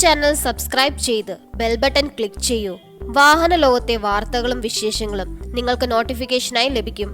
Channel subscribe ചെയ്ത് bell button click ചെയ്യൂ. വാഹന ലോകത്തെ വാർത്തകളും വിശേഷങ്ങളും നിങ്ങൾക്ക് നോട്ടിഫിക്കേഷനായി ലഭിക്കും.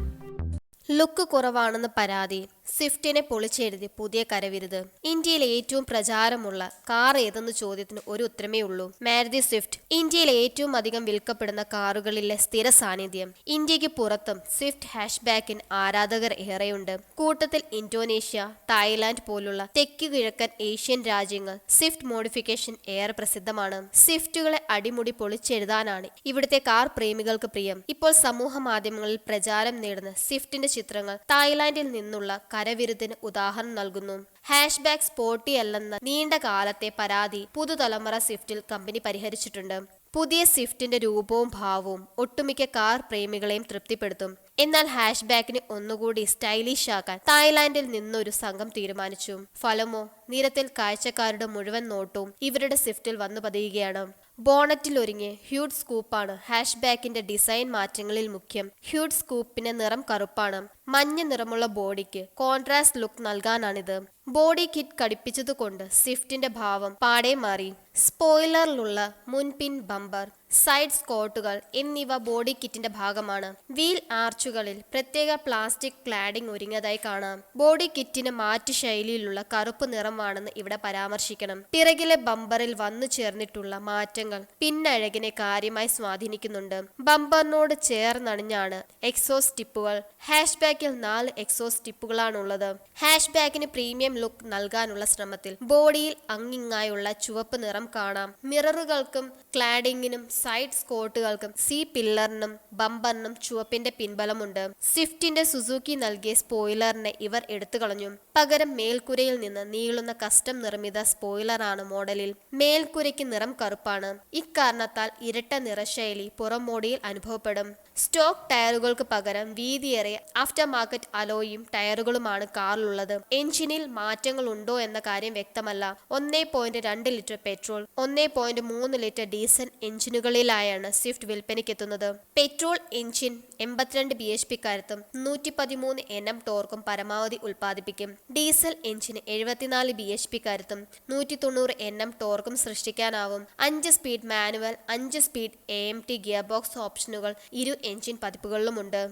ലുക്ക് കുറവാണെന്ന് പരാതി, സ്വിഫ്റ്റിനെ പൊളിച്ചെഴുതി പുതിയ കരവിരുത്. ഇന്ത്യയിലെ ഏറ്റവും പ്രചാരമുള്ള കാർ ഏതെന്ന് ചോദ്യത്തിന് ഒരു ഉത്തരമേ ഉള്ളൂ: മാരുതി സ്വിഫ്റ്റ്. ഇന്ത്യയിലെ ഏറ്റവും അധികം വിൽക്കപ്പെടുന്ന കാറുകളിലെ സ്ഥിര സാന്നിധ്യം. ഇന്ത്യക്ക് പുറത്തും സ്വിഫ്റ്റ് ഹാഷ്ബാക്കിന് ആരാധകർ ഏറെയുണ്ട്. കൂട്ടത്തിൽ ഇന്തോനേഷ്യ, തായ്ലാന്റ് പോലുള്ള തെക്കു കിഴക്കൻ ഏഷ്യൻ രാജ്യങ്ങൾ സ്വിഫ്റ്റ് മോഡിഫിക്കേഷൻ ഏറെ പ്രസിദ്ധമാണ്. സ്വിഫ്റ്റുകളെ അടിമുടി പൊളിച്ചെഴുതാനാണ് ഇവിടുത്തെ കാർ പ്രേമികൾക്ക് പ്രിയം. ഇപ്പോൾ സമൂഹ മാധ്യമങ്ങളിൽ പ്രചാരം നേടുന്ന സ്വിഫ്റ്റിന്റെ ചിത്രങ്ങൾ തായ്ലാന്റിൽ നിന്നുള്ള കരവിരുതിന് ഉദാഹരണം നൽകുന്നു. ഹാഷ്ബാക്ക് സ്പോർട്ടി അല്ലെന്ന നീണ്ട കാലത്തെ പരാതി പുതുതലമുറ സ്വിഫ്റ്റിൽ കമ്പനി പരിഹരിച്ചിട്ടുണ്ട്. പുതിയ സ്വിഫ്റ്റിന്റെ രൂപവും ഭാവവും ഒട്ടുമിക്ക കാർ പ്രേമികളെയും തൃപ്തിപ്പെടുത്തും. എന്നാൽ ഹാഷ്ബാക്കിനെ ഒന്നുകൂടി സ്റ്റൈലിഷ് ആക്കാൻ തായ്ലാന്റിൽ നിന്നൊരു സംഘം തീരുമാനിച്ചു. ഫലമോ, നിരത്തിൽ കാഴ്ചക്കാരുടെ മുഴുവൻ നോട്ടവും ഇവരുടെ സ്വിഫ്റ്റിൽ വന്നു പതിയുകയാണ്. ബോണറ്റിൽ ഒരുങ്ങിയ ഹ്യൂഡ് സ്കൂപ്പാണ് ഹാഷ്ബാക്കിന്റെ ഡിസൈൻ മാറ്റങ്ങളിൽ മുഖ്യം. ഹ്യൂഡ് സ്കൂപ്പിന്റെ നിറം കറുപ്പാണ്. മഞ്ഞ നിറമുള്ള ബോഡിക്ക് കോൺട്രാസ്റ്റ് ലുക്ക് നൽകാനാണിത്. ബോഡി കിറ്റ് ഘടിപ്പിച്ചതുകൊണ്ട് സ്വിഫ്റ്റിന്റെ ഭാവം പാടെ മാറി. സ്പോയിലറിലുള്ള മുൻപിൻ ബമ്പർ, സൈഡ് സ്കോട്ടുകൾ എന്നിവ ബോഡി കിറ്റിന്റെ ഭാഗമാണ്. വീൽ ആർച്ചുകളിൽ പ്രത്യേക പ്ലാസ്റ്റിക് ക്ലാഡിംഗ് ഒരുങ്ങിയതായി കാണാം. ബോഡി കിറ്റിന് മാറ്റു ശൈലിയിലുള്ള കറുപ്പ് നിറമാണെന്ന് ഇവിടെ പരാമർശിക്കണം. പിറകിലെ ബമ്പറിൽ വന്നു ചേർന്നിട്ടുള്ള മാറ്റങ്ങൾ പിന്നഴകിനെ കാര്യമായി സ്വാധീനിക്കുന്നുണ്ട്. ബമ്പറിനോട് ചേർന്നണിഞ്ഞാണ് എക്സോസ്റ്റ് ടിപ്പുകൾ. ഹാഷ്ബാക്കിൽ 4 എക്സോസ്റ്റ് ടിപ്പുകളാണുള്ളത്. ഹാഷ്ബാക്കിന് പ്രീമിയം ലുക്ക് നൽകാനുള്ള ശ്രമത്തിൽ ബോഡിയിൽ അങ്ങിങ്ങായുള്ള ചുവപ്പ് നിറം കാണാം. മിററുകൾക്കും ക്ലാഡിങ്ങിനും സൈഡ് സ്കോട്ടുകൾക്കും സി പില്ലറിനും ബമ്പറിനും ചുവപ്പിന്റെ പിൻബലമുണ്ട്. സ്വിഫ്റ്റിന്റെ സുസുക്കി നൽകിയ സ്പോയിലറിനെ ഇവർ എടുത്തുകളഞ്ഞു. പകരം മേൽക്കുരയിൽ നിന്ന് നീളുന്ന കസ്റ്റം നിർമ്മിത സ്പോയിലറാണ് മോഡലിൽ. മേൽക്കുരയ്ക്ക് നിറം കറുപ്പാണ്. ഇക്കാരണത്താൽ ഇരട്ട നിറശൈലി പുറം മോടിയിൽ അനുഭവപ്പെടും. സ്റ്റോക്ക് ടയറുകൾക്ക് പകരം വീതിയേറിയ ആഫ്റ്റർ മാർക്കറ്റ് അലോയും ടയറുകളുമാണ് കാറിലുള്ളത്. എഞ്ചിനിൽ മാറ്റങ്ങൾ ഉണ്ടോ എന്ന കാര്യം വ്യക്തമല്ല. 1.2 ലിറ്റർ പെട്രോൾ, 1.3 ലിറ്റർ ഡീസൽ എഞ്ചിനുകളിലായാണ് സ്വിഫ്റ്റ് വിൽപ്പനയ്ക്കെത്തുന്നത്. പെട്രോൾ എഞ്ചിൻ 82 bhp കരുത്തും 113 Nm ടോർക്കും പരമാവധി ഉൽപ്പാദിപ്പിക്കും. ഡീസൽ എഞ്ചിന് 74 bhp കരുത്തും 190 Nm ടോർക്കും സൃഷ്ടിക്കാനാവും. 5 speed manual, 5 speed AMT gear box ഓപ്ഷനുകൾ ഇരു എഞ്ചിൻ പതിപ്പുകളിലുമുണ്ട്.